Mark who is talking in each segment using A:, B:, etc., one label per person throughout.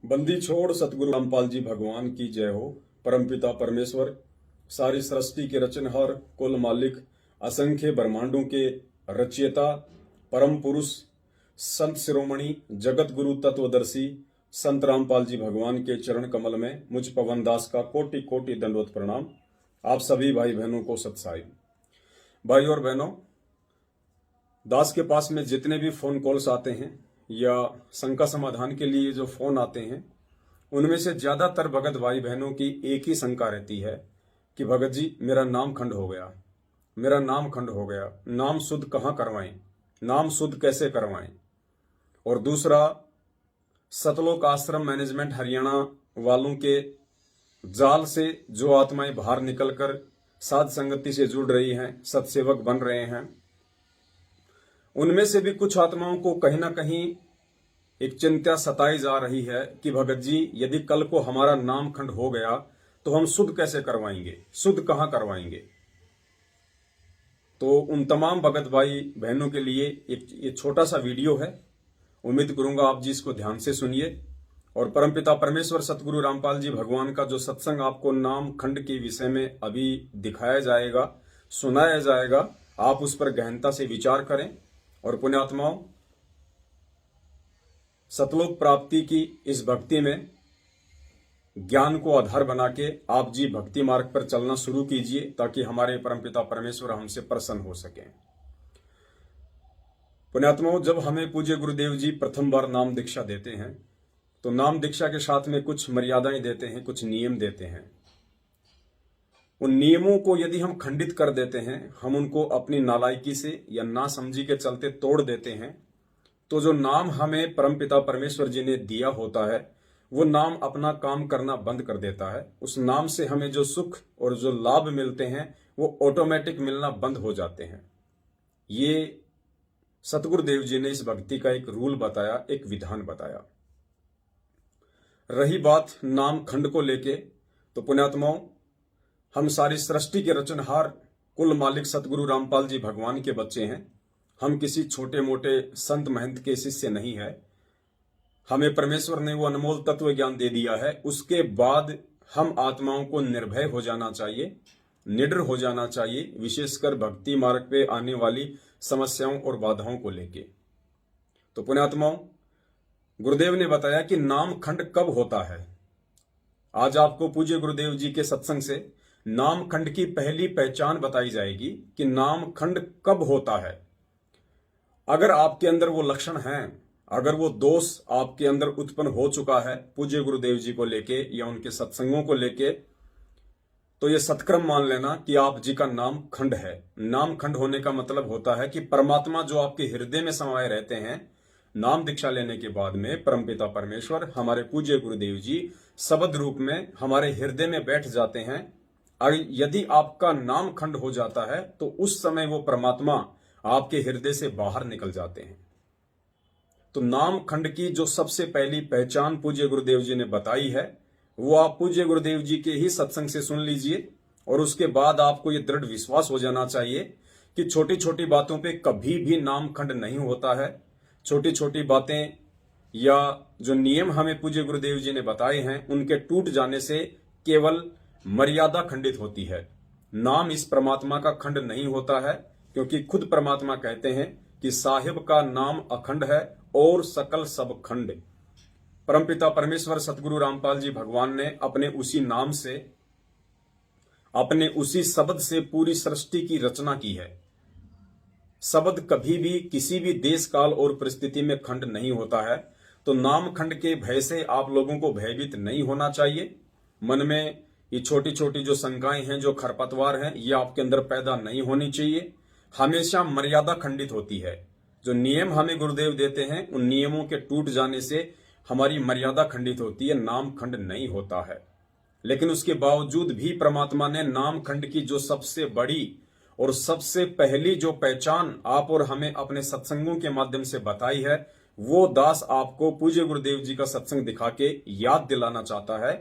A: बंदी छोड़ सतगुरु रामपाल जी भगवान की जय हो। परमपिता परमेश्वर, सारी सृष्टि के रचनहार, कुल मालिक, असंख्य ब्रह्मांडों के रचयिता, परम पुरुष, संत शिरोमणि, जगत गुरु तत्वदर्शी संत रामपाल जी भगवान के चरण कमल में मुझ पवन दास का कोटि कोटि दंडवत प्रणाम। आप सभी भाई बहनों को सत्साई। भाई और बहनों, दास के पास में जितने भी फोन कॉल्स आते हैं या शंका समाधान के लिए जो फोन आते हैं, उनमें से ज्यादातर भगत भाई बहनों की एक ही शंका रहती है कि भगत जी मेरा नाम खंड हो गया, मेरा नाम खंड हो गया, नाम शुद्ध कहाँ करवाएं, नाम शुद्ध कैसे करवाएं। और दूसरा, सतलोक आश्रम मैनेजमेंट हरियाणा वालों के जाल से जो आत्माएं बाहर निकलकर साध संगति से जुड़ रही हैं, सत्सेवक बन रहे हैं, उनमें से भी कुछ आत्माओं को कहीं ना कहीं एक चिंता सताई जा रही है कि भगत जी यदि कल को हमारा नाम खंड हो गया तो हम शुद्ध कैसे करवाएंगे, शुद्ध कहां करवाएंगे। तो उन तमाम भगत भाई बहनों के लिए ये छोटा सा वीडियो है। उम्मीद करूंगा आप जी इसको ध्यान से सुनिए और परमपिता परमेश्वर सतगुरु रामपाल जी भगवान का जो सत्संग आपको नाम खंड के विषय में अभी दिखाया जाएगा, सुनाया जाएगा, आप उस पर गहनता से विचार करें और पुण्यात्माओं, सतलोक प्राप्ति की इस भक्ति में ज्ञान को आधार बना के आप जी भक्ति मार्ग पर चलना शुरू कीजिए ताकि हमारे परमपिता परमेश्वर हमसे प्रसन्न हो सकें। पुण्यात्माओं, जब हमें पूज्य गुरुदेव जी प्रथम बार नाम दीक्षा देते हैं तो नाम दीक्षा के साथ में कुछ मर्यादाएं देते हैं, कुछ नियम देते हैं। उन नियमों को यदि हम खंडित कर देते हैं, हम उनको अपनी नालायकी से या नासमझी के चलते तोड़ देते हैं, तो जो नाम हमें परमपिता परमेश्वर जी ने दिया होता है वो नाम अपना काम करना बंद कर देता है। उस नाम से हमें जो सुख और जो लाभ मिलते हैं वो ऑटोमेटिक मिलना बंद हो जाते हैं। ये सतगुरुदेव जी ने इस भक्ति का एक रूल बताया, एक विधान बताया। रही बात नाम खंड को लेके, तो पुण्यात्माओं, हम सारी सृष्टि के रचनहार कुल मालिक सतगुरु रामपाल जी भगवान के बच्चे हैं। हम किसी छोटे मोटे संत महंत के शिष्य नहीं है। हमें परमेश्वर ने वो अनमोल तत्व ज्ञान दे दिया है। उसके बाद हम आत्माओं को निर्भय हो जाना चाहिए, निडर हो जाना चाहिए, विशेषकर भक्ति मार्ग पे आने वाली समस्याओं और बाधाओं को लेके। तो पुण्यात्माओं, गुरुदेव ने बताया कि नाम खंड कब होता है। आज आपको पूज्य गुरुदेव जी के सत्संग से नाम खंड की पहली पहचान बताई जाएगी कि नाम खंड कब होता है। अगर आपके अंदर वो लक्षण हैं, अगर वो दोष आपके अंदर उत्पन्न हो चुका है पूज्य गुरुदेव जी को लेके या उनके सत्संगों को लेके, तो ये सत्क्रम मान लेना कि आप जी का नाम खंड है। नाम खंड होने का मतलब होता है कि परमात्मा जो आपके हृदय में समाये रहते हैं, नाम दीक्षा लेने के बाद में परमपिता परमेश्वर हमारे पूज्य गुरुदेव जी शब्द रूप में हमारे हृदय में बैठ जाते हैं। यदि आपका नाम खंड हो जाता है तो उस समय वो परमात्मा आपके हृदय से बाहर निकल जाते हैं। तो नाम खंड की जो सबसे पहली पहचान पूज्य गुरुदेव जी ने बताई है वो आप पूज्य गुरुदेव जी के ही सत्संग से सुन लीजिए और उसके बाद आपको ये दृढ़ विश्वास हो जाना चाहिए कि छोटी छोटी बातों पे कभी भी नाम खंड नहीं होता है। छोटी छोटी बातें या जो नियम हमें पूज्य गुरुदेव जी ने बताए हैं उनके टूट जाने से केवल मर्यादा खंडित होती है। नाम इस परमात्मा का खंड नहीं होता है, क्योंकि खुद परमात्मा कहते हैं कि साहिब का नाम अखंड है और सकल सब खंड। परमपिता परमेश्वर सतगुरु रामपाल जी भगवान ने अपने उसी नाम से, अपने उसी शब्द से पूरी सृष्टि की रचना की है। शब्द कभी भी किसी भी देश काल और परिस्थिति में खंड नहीं होता है। तो नाम खंड के भय से आप लोगों को भयभीत नहीं होना चाहिए। मन में ये छोटी छोटी जो शंकाएं हैं, जो खरपतवार हैं, ये आपके अंदर पैदा नहीं होनी चाहिए। हमेशा मर्यादा खंडित होती है। जो नियम हमें गुरुदेव देते हैं उन नियमों के टूट जाने से हमारी मर्यादा खंडित होती है, नाम खंड नहीं होता है। लेकिन उसके बावजूद भी परमात्मा ने नाम खंड की जो सबसे बड़ी और सबसे पहली जो पहचान आप और हमें अपने सत्संगों के माध्यम से बताई है, वो दास आपको पूज्य गुरुदेव जी का सत्संग दिखा के याद दिलाना चाहता है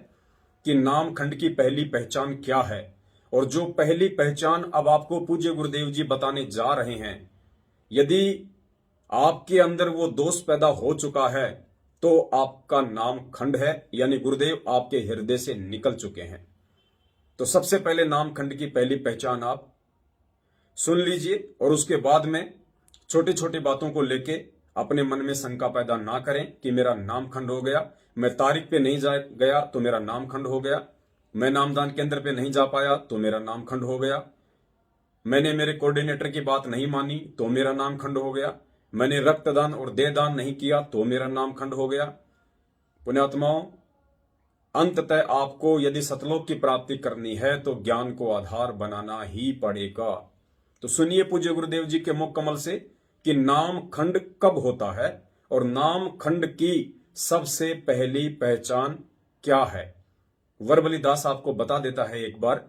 A: कि नाम खंड की पहली पहचान क्या है। और जो पहली पहचान अब आपको पूज्य गुरुदेव जी बताने जा रहे हैं, यदि आपके अंदर वो दोष पैदा हो चुका है तो आपका नाम खंड है, यानी गुरुदेव आपके हृदय से निकल चुके हैं। तो सबसे पहले नाम खंड की पहली पहचान आप सुन लीजिए और उसके बाद में छोटी छोटी बातों को लेके अपने मन में शंका पैदा ना करें कि मेरा नाम खंड हो गया, मैं तारीख पे नहीं जा गया तो मेरा नाम खंड हो गया, मैं नामदान केंद्र पे नहीं जा पाया तो मेरा नाम खंड हो गया, मैंने मेरे कोऑर्डिनेटर की बात नहीं मानी तो मेरा नाम खंड हो गया, मैंने रक्तदान और देहदान नहीं किया तो मेरा नाम खंड हो गया। पुण्यात्माओं, अंततः आपको यदि सतलोक की प्राप्ति करनी है तो ज्ञान को आधार बनाना ही पड़ेगा। तो सुनिए पूज्य गुरुदेव जी के मुख कमल से कि नाम खंड कब होता है और नाम खंड की सबसे पहली पहचान क्या है। वरबली दास आपको बता देता है। एक बार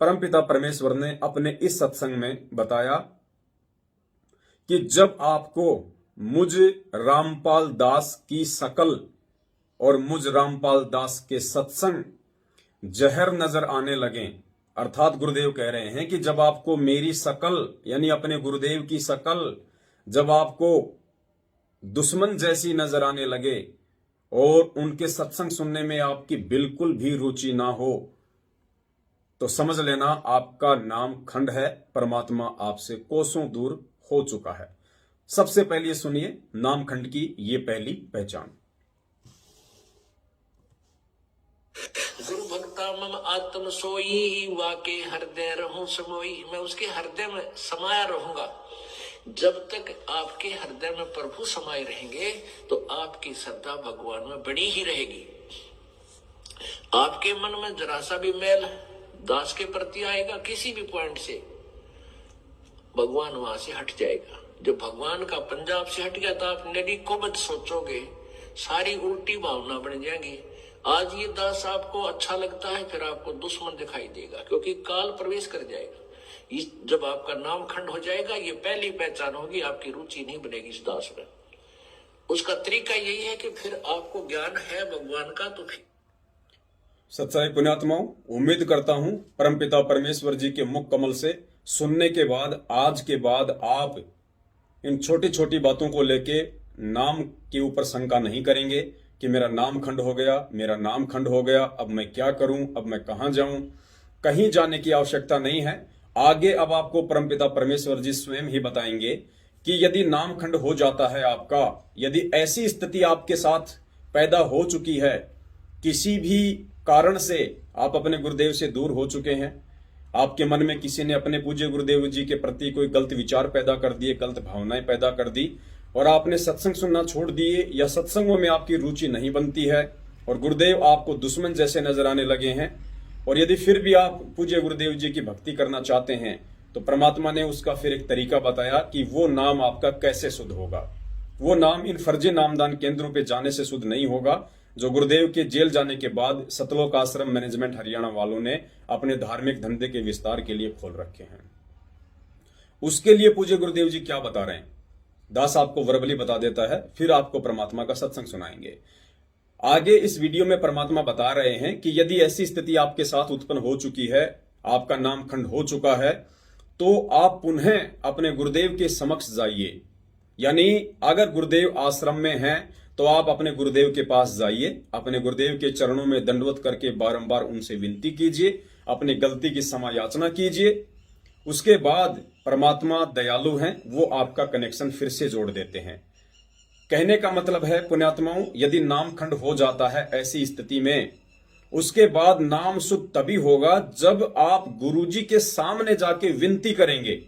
A: परमपिता परमेश्वर ने अपने इस सत्संग में बताया कि जब आपको मुझ रामपाल दास की शकल और मुझ रामपाल दास के सत्संग जहर नजर आने लगे, अर्थात गुरुदेव कह रहे हैं कि जब आपको मेरी शकल यानी अपने गुरुदेव की शकल जब आपको दुश्मन जैसी नजर आने लगे और उनके सत्संग सुनने में आपकी बिल्कुल भी रुचि ना हो, तो समझ लेना आपका नाम खंड है, परमात्मा आपसे कोसों दूर हो चुका है। सबसे पहले सुनिए नाम खंड की ये पहली पहचान।
B: गुरु भक्ता मम आत्म सोई, वाके हृदय रहूं समोई। मैं उसके हृदय में समाया रहूंगा। जब तक आपके हृदय में प्रभु समाये रहेंगे तो आपकी श्रद्धा भगवान में बड़ी ही रहेगी। आपके मन में जरा सा भी मैल दास के प्रति आएगा किसी भी पॉइंट से, भगवान वहां से हट जाएगा। जब भगवान का पंजाब से हट गया तो आप नडी कुबद सोचोगे, सारी उल्टी भावना बन जाएगी। आज ये दास आपको अच्छा लगता है, फिर आपको दुश्मन दिखाई देगा, क्योंकि काल प्रवेश कर जाएगा। जब आपका नाम खंड हो जाएगा, ये पहली पहचान होगी, आपकी रुचि नहीं बनेगी इस दास में। उसका तरीका यही है कि फिर आपको ज्ञान है भगवान का, तो फिर
A: सच्चाई पुण्यात्माओं, उम्मीद करता हूं परमपिता परमेश्वर जी के मुख कमल से सुनने के बाद आज के बाद आप इन छोटी छोटी बातों को लेके नाम के ऊपर शंका नहीं करेंगे कि मेरा नाम खंड हो गया, मेरा नाम खंड हो गया, अब मैं क्या करूं, अब मैं कहां जाऊं। कहीं जाने की आवश्यकता नहीं है। आगे अब आपको परमपिता परमेश्वर जी स्वयं ही बताएंगे कि यदि नाम खंड हो जाता है आपका, यदि ऐसी स्थिति आपके साथ पैदा हो चुकी है, किसी भी कारण से आप अपने गुरुदेव से दूर हो चुके हैं, आपके मन में किसी ने अपने पूज्य गुरुदेव जी के प्रति कोई गलत विचार पैदा कर दिए, गलत भावनाएं पैदा कर दी और आपने सत्संग सुनना छोड़ दिए या सत्संगों में आपकी रुचि नहीं बनती है और गुरुदेव आपको दुश्मन जैसे नजर आने लगे हैं, और यदि फिर भी आप पूज्य गुरुदेव जी की भक्ति करना चाहते हैं तो परमात्मा ने उसका फिर एक तरीका बताया कि वो नाम आपका कैसे शुद्ध होगा। वो नाम इन फर्जी नामदान केंद्रों पे जाने से शुद्ध नहीं होगा जो गुरुदेव के जेल जाने के बाद सतलोक आश्रम मैनेजमेंट हरियाणा वालों ने अपने धार्मिक धंधे के विस्तार के लिए खोल रखे हैं। उसके लिए पूज्य गुरुदेव जी क्या बता रहे हैं, दास आपको वर्बली बता देता है, फिर आपको परमात्मा का सत्संग सुनाएंगे। आगे इस वीडियो में परमात्मा बता रहे हैं कि यदि ऐसी स्थिति आपके साथ उत्पन्न हो चुकी है, आपका नाम खंड हो चुका है, तो आप पुनः अपने गुरुदेव के समक्ष जाइए। यानी अगर गुरुदेव आश्रम में हैं तो आप अपने गुरुदेव के पास जाइए, अपने गुरुदेव के चरणों में दंडवत करके बारंबार उनसे विनती कीजिए, अपनी गलती की क्षमा याचना कीजिए। उसके बाद परमात्मा दयालु हैं, वो आपका कनेक्शन फिर से जोड़ देते हैं। कहने का मतलब है पुण्यात्माओं, यदि नाम खंड हो जाता है ऐसी स्थिति में, उसके बाद नाम शुद्ध तभी होगा जब आप गुरुजी के सामने जाके विनती करेंगे।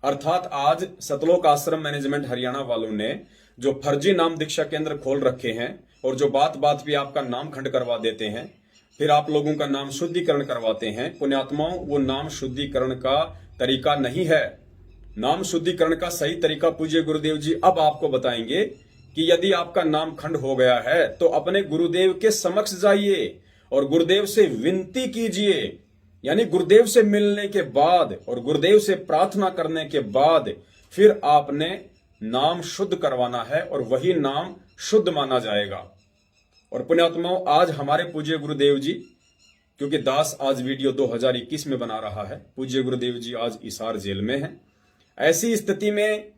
A: अर्थात आज सतलोक आश्रम मैनेजमेंट हरियाणा वालों ने जो फर्जी नाम दीक्षा केंद्र खोल रखे हैं और जो बात बात पे आपका नाम खंड करवा देते हैं, फिर आप लोगों का नाम शुद्धिकरण करवाते हैं, पुण्यात्माओं वो नाम शुद्धिकरण का तरीका नहीं है। नाम शुद्धिकरण का सही तरीका पूज्य गुरुदेव जी अब आपको बताएंगे कि यदि आपका नाम खंड हो गया है तो अपने गुरुदेव के समक्ष जाइए और गुरुदेव से विनती कीजिए। यानी गुरुदेव से मिलने के बाद और गुरुदेव से प्रार्थना करने के बाद फिर आपने नाम शुद्ध करवाना है और वही नाम शुद्ध माना जाएगा। और पुण्यात्माओं, आज हमारे पूज्य गुरुदेव जी, क्योंकि दास आज वीडियो 2021 में बना रहा है, पूज्य गुरुदेव जी आज हिसार जेल में हैं। ऐसी स्थिति में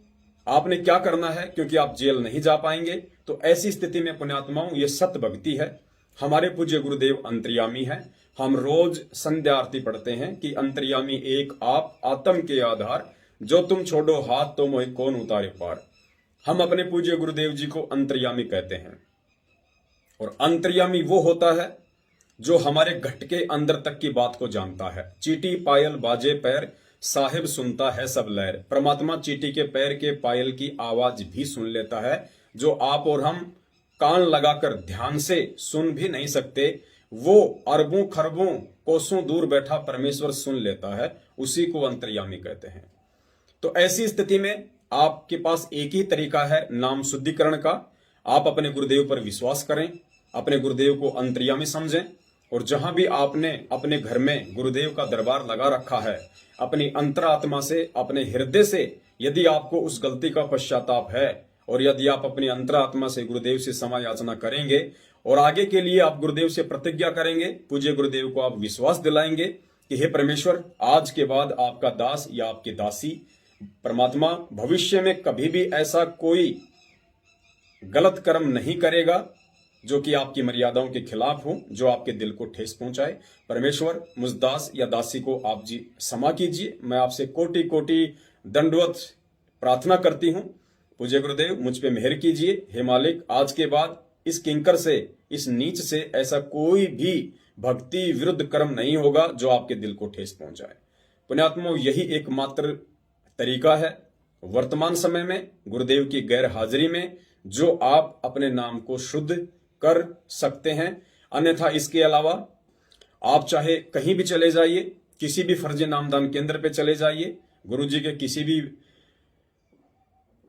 A: आपने क्या करना है, क्योंकि आप जेल नहीं जा पाएंगे, तो ऐसी स्थिति में पुण्यात्माओं ये सत्य भक्ति है। हमारे पूज्य गुरुदेव अंतर्यामी है। हम रोज संध्या आरती पढ़ते हैं कि अंतर्यामी एक आप आत्म के आधार, जो तुम छोड़ो हाथ तो मोहि कौन उतारे पार। हम अपने पूज्य गुरुदेव जी को अंतर्यामी कहते हैं। और अंतर्यामी वो होता है जो हमारे घट के अंदर तक की बात को जानता है। चीटी पायल बाजे पैर, साहिब सुनता है सब लहर। परमात्मा चीटी के पैर के पायल की आवाज भी सुन लेता है, जो आप और हम कान लगाकर ध्यान से सुन भी नहीं सकते। वो अरबों खरबों कोसों दूर बैठा परमेश्वर सुन लेता है, उसी को अंतर्यामी कहते हैं। तो ऐसी स्थिति में आपके पास एक ही तरीका है नाम शुद्धिकरण का। आप अपने गुरुदेव पर विश्वास करें, अपने गुरुदेव को अंतर्यामी समझें, और जहां भी आपने अपने घर में गुरुदेव का दरबार लगा रखा है, अपनी अंतरात्मा से, अपने हृदय से यदि आपको उस गलती का पश्चाताप है, और यदि आप अपनी अंतरात्मा से गुरुदेव से क्षमा याचना करेंगे और आगे के लिए आप गुरुदेव से प्रतिज्ञा करेंगे, पूज्य गुरुदेव को आप विश्वास दिलाएंगे कि हे परमेश्वर, आज के बाद आपका दास या आपकी दासी परमात्मा भविष्य में कभी भी ऐसा कोई गलत कर्म नहीं करेगा जो कि आपकी मर्यादाओं के खिलाफ हो, जो आपके दिल को ठेस पहुंचाए। परमेश्वर, मुझ दास या दासी को आप जी क्षमा कीजिए। मैं आपसे कोटि कोटि दंडवत प्रार्थना करती हूं। पूज्य गुरुदेव, मुझ पे मेहर कीजिए। हे मालिक, आज के बाद इस किंकर से, इस नीच से ऐसा कोई भी भक्ति विरुद्ध कर्म नहीं होगा जो आपके दिल को ठेस पहुंचाए। पुण्यात्माओं, यही एकमात्र तरीका है वर्तमान समय में गुरुदेव की गैर हाजिरी में जो आप अपने नाम को शुद्ध कर सकते हैं। अन्यथा इसके अलावा आप चाहे कहीं भी चले जाइए, किसी भी फर्जी नामदान केंद्र पे चले जाइए, गुरुजी के किसी भी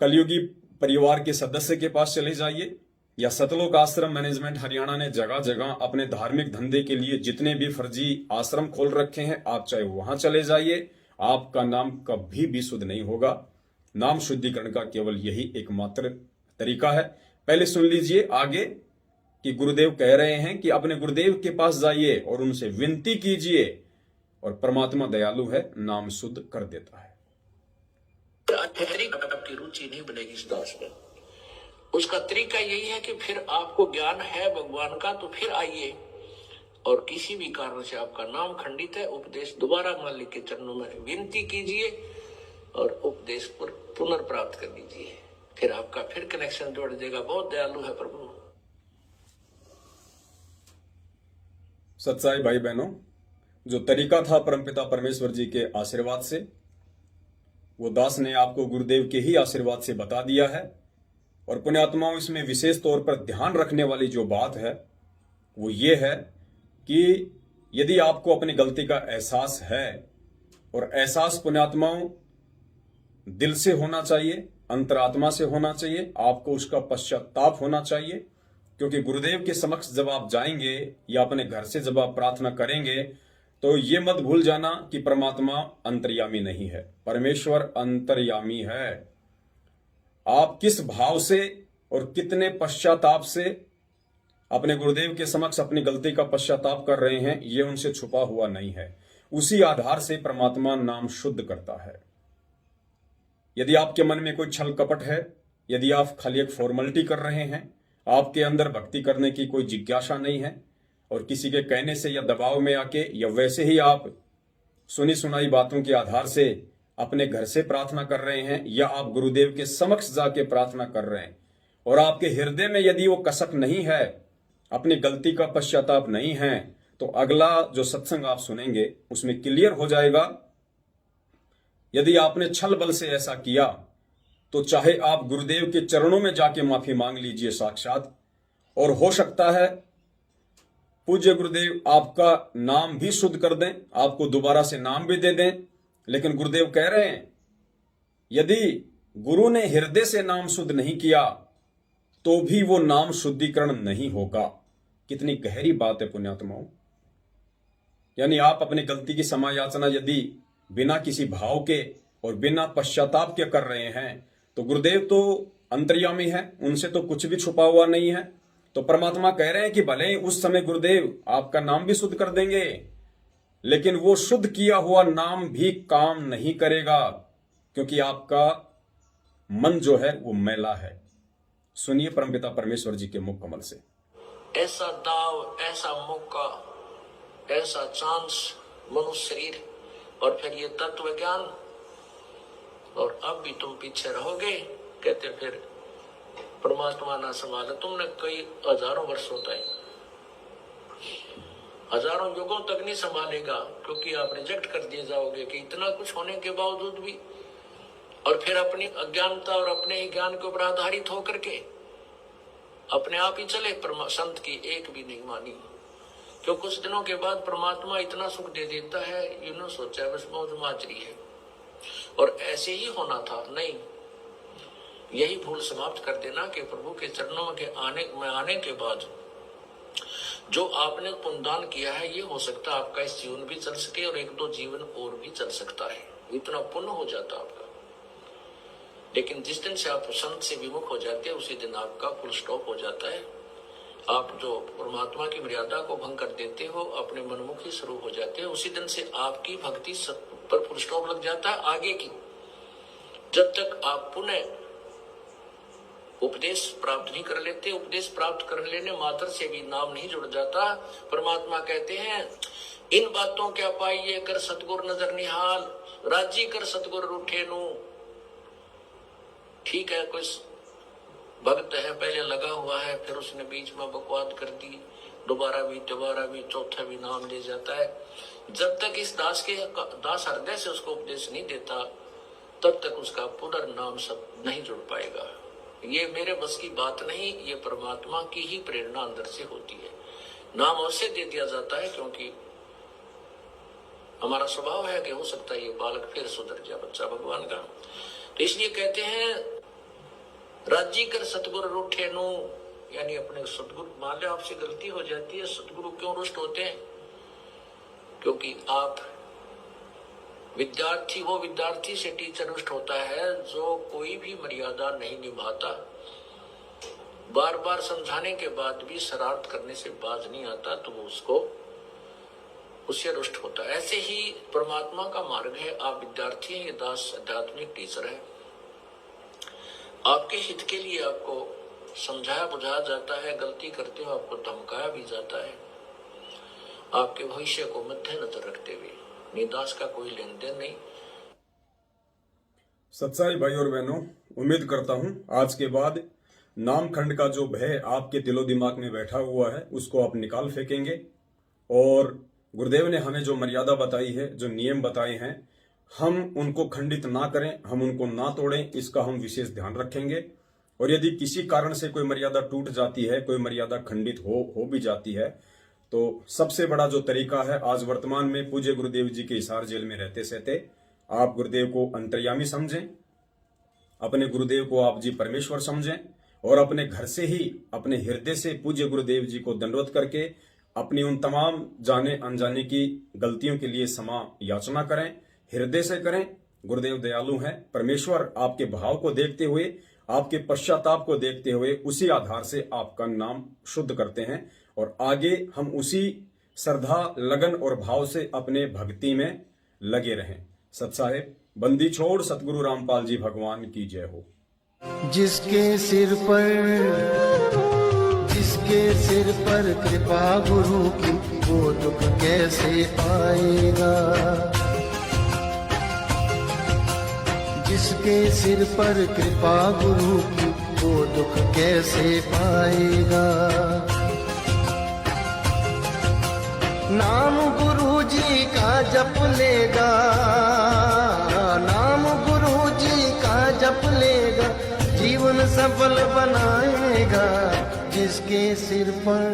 A: कलयुगी परिवार के सदस्य के पास चले जाइए, या सतलोक आश्रम मैनेजमेंट हरियाणा ने जगह जगह अपने धार्मिक धंधे के लिए जितने भी फर्जी आश्रम खोल रखे हैं, आप चाहे वहां चले जाइए, आपका नाम कभी भी शुद्ध नहीं होगा। नाम शुद्धिकरण का केवल यही एकमात्र तरीका है। पहले सुन लीजिए आगे कि गुरुदेव कह रहे हैं कि अपने गुरुदेव के पास जाइए और उनसे विनती कीजिए, और परमात्मा दयालु है, नाम शुद्ध कर देता है।
B: आपकी रुचि नहीं बनेगी इस दास में। उसका तरीका यही है कि फिर आपको ज्ञान है भगवान का, तो फिर आइए, और किसी भी कारण से आपका नाम खंडित है, उपदेश दोबारा मालिक के चरणों में विनती कीजिए और उपदेश पर पुनर्प्राप्त कर लीजिए। फिर आपका फिर कनेक्शन जोड़ देगा। बहुत दयालु है प्रभु।
A: सत्साई भाई बहनों, जो तरीका था परमपिता परमेश्वर जी के आशीर्वाद से, वो दास ने आपको गुरुदेव के ही आशीर्वाद से बता दिया है। और पुण्यात्माओं, इसमें विशेष तौर पर ध्यान रखने वाली जो बात है वो ये है कि यदि आपको अपनी गलती का एहसास है, और एहसास पुण्यात्माओं दिल से होना चाहिए, अंतरात्मा से होना चाहिए, आपको उसका पश्चाताप होना चाहिए। क्योंकि गुरुदेव के समक्ष जब आप जाएंगे या अपने घर से जब आप प्रार्थना करेंगे, तो ये मत भूल जाना कि परमात्मा अंतर्यामी नहीं है, परमेश्वर अंतर्यामी है। आप किस भाव से और कितने पश्चाताप से अपने गुरुदेव के समक्ष अपनी गलती का पश्चाताप कर रहे हैं, ये उनसे छुपा हुआ नहीं है। उसी आधार से परमात्मा नाम शुद्ध करता है। यदि आपके मन में कोई छल कपट है, यदि आप खाली एक फॉर्मेलिटी कर रहे हैं, आपके अंदर भक्ति करने की कोई जिज्ञासा नहीं है, और किसी के कहने से या दबाव में आके या वैसे ही आप सुनी सुनाई बातों के आधार से अपने घर से प्रार्थना कर रहे हैं, या आप गुरुदेव के समक्ष जाके प्रार्थना कर रहे हैं, और आपके हृदय में यदि वो कसक नहीं है, अपनी गलती का पश्चाताप नहीं है, तो अगला जो सत्संग आप सुनेंगे उसमें क्लियर हो जाएगा। यदि आपने छल बल से ऐसा किया, तो चाहे आप गुरुदेव के चरणों में जाके माफी मांग लीजिए साक्षात, और हो सकता है पूज्य गुरुदेव आपका नाम भी शुद्ध कर दें, आपको दोबारा से नाम भी दे दें। लेकिन गुरुदेव कह रहे हैं, यदि गुरु ने हृदय से नाम शुद्ध नहीं किया तो भी वो नाम शुद्धिकरण नहीं होगा। कितनी गहरी बात है पुण्यात्माओं। यानी आप अपनी गलती की क्षमा याचना यदि बिना किसी भाव के और बिना पश्चाताप के कर रहे हैं, तो गुरुदेव तो अंतर्यामी है, उनसे तो कुछ भी छुपा हुआ नहीं है। तो परमात्मा कह रहे हैं कि भले ही उस समय गुरुदेव आपका नाम भी शुद्ध कर देंगे, लेकिन वो शुद्ध किया हुआ नाम भी काम नहीं करेगा, क्योंकि आपका मन जो है वो मैला है। सुनिए परमपिता परमेश्वर जी के मुख कमल से।
B: ऐसा दाव, ऐसा मौका, ऐसा चांस, मनुष्य शरीर और फिर ये तत्व ज्ञान, और अब भी तुम पीछे रहोगे। कहते फिर परमात्मा ना संभाले तुमने कई हजारों वर्षों तक, हजारों युगों तक नहीं संभालेगा, क्योंकि आप रिजेक्ट कर दिए जाओगे कि इतना कुछ होने के बावजूद भी, और फिर अपनी अज्ञानता और अपने ही ज्ञान के ऊपर आधारित होकर के अपने आप ही चले, संत की एक भी नहीं मानी। क्यों कुछ दिनों के बाद परमात्मा इतना सुख दे देता है, यूं सोचा बस मौज माजरी है और ऐसे ही होना था। नहीं, यही भूल समाप्त कर देना कि प्रभु के चरणों के आने के बाद जो आपने पुण्यदान किया है, ये हो सकता है आपका इस जीवन भी चल सके और एक दो जीवन और भी चल सकता है, इतना पुण्य हो जाता आपका। लेकिन जिस दिन से आप संत से विमुख हो जाते हैं, उसी दिन आपका फुल स्टॉप हो जाता है। आप जो परमात्मा की मर्यादा को भंग कर देते हो, अपने मनमुखी स्वरूप हो जाते हैं, उसी दिन से आपकी भक्ति पर फुल स्टॉप लग जाता है आगे की। जब तक आप पुनः उपदेश प्राप्त नहीं कर लेते, उपदेश प्राप्त कर लेने मात्र से भी नाम नहीं जुड़ जाता। परमात्मा कहते हैं, इन बातों क्या पाइए कर सतगुर नजर निहाल, राजी कर सतगुर रूठे नु। ठीक है, कोई भक्त है, पहले लगा हुआ है, फिर उसने बीच में बकवाद कर दी, दोबारा भी चौथा भी नाम ले जाता है। जब तक इस दास हृदय से उसको उपदेश नहीं देता, तब तक उसका पुनर्नाम सब नहीं जुड़ पाएगा। ये मेरे बस की बात नहीं, ये परमात्मा की ही प्रेरणा अंदर से होती है। नाम अवश्य दे दिया जाता है, क्योंकि हमारा स्वभाव है कि हो सकता है ये बालक फिर सुधर जाए, बच्चा भगवान का। तो इसलिए कहते हैं, राजी कर सतगुरु रूठे नु, यानी अपने सतगुरु, मान लो आपसे गलती हो जाती है, सतगुरु क्यों रुष्ट होते हैं? क्योंकि आप विद्यार्थी हो, विद्यार्थी से टीचर रुष्ट होता है जो कोई भी मर्यादा नहीं निभाता, बार बार समझाने के बाद भी शरारत करने से बाज नहीं आता, तो वो उससे रुष्ट होता है। ऐसे ही परमात्मा का मार्ग है, आप विद्यार्थी हैं, ये दास आध्यात्मिक टीचर है। आपके हित के लिए आपको समझाया बुझाया जाता है, गलती करते हो आपको धमकाया भी जाता है, आपके भविष्य को मध्य नजर रखते हुए। निदास का कोई लेन देन नहीं।
A: सत्साई भाई और बहनों, उम्मीद करता हूं आज के बाद नाम खंड का जो भय आपके दिलो दिमाग में बैठा हुआ है, उसको आप निकाल फेंकेंगे। और गुरुदेव ने हमें जो मर्यादा बताई है, जो नियम बताए हैं, हम उनको खंडित ना करें, हम उनको ना तोड़ें, इसका हम विशेष ध्यान रखेंगे। और यदि किसी कारण से कोई मर्यादा टूट जाती है, कोई मर्यादा खंडित हो भी जाती है, तो सबसे बड़ा जो तरीका है, आज वर्तमान में पूज्य गुरुदेव जी के हिसार जेल में रहते सहते आप गुरुदेव को अंतर्यामी समझें, अपने गुरुदेव को आप जी परमेश्वर समझें, और अपने घर से ही, अपने हृदय से पूज्य गुरुदेव जी को दंडवत करके अपनी उन तमाम जाने अनजाने की गलतियों के लिए क्षमा याचना करें, हृदय से करें। गुरुदेव दयालु हैं, परमेश्वर आपके भाव को देखते हुए, आपके पश्चाताप को देखते हुए उसी आधार से आपका नाम शुद्ध करते हैं, और आगे हम उसी श्रद्धा, लगन और भाव से अपने भक्ति में लगे रहें। सत्साहेब बंदी छोड़ सतगुरु रामपाल जी भगवान की जय हो।
C: जिसके सिर पर कृपा गुरु की, वो दुख कैसे पाएगा। जिसके सिर पर कृपा गुरु की, वो दुख कैसे पाएगा। नाम गुरु जी का जप लेगा, नाम गुरु जी का जप लेगा, जीवन सफल बनाएगा। जिसके सिर पर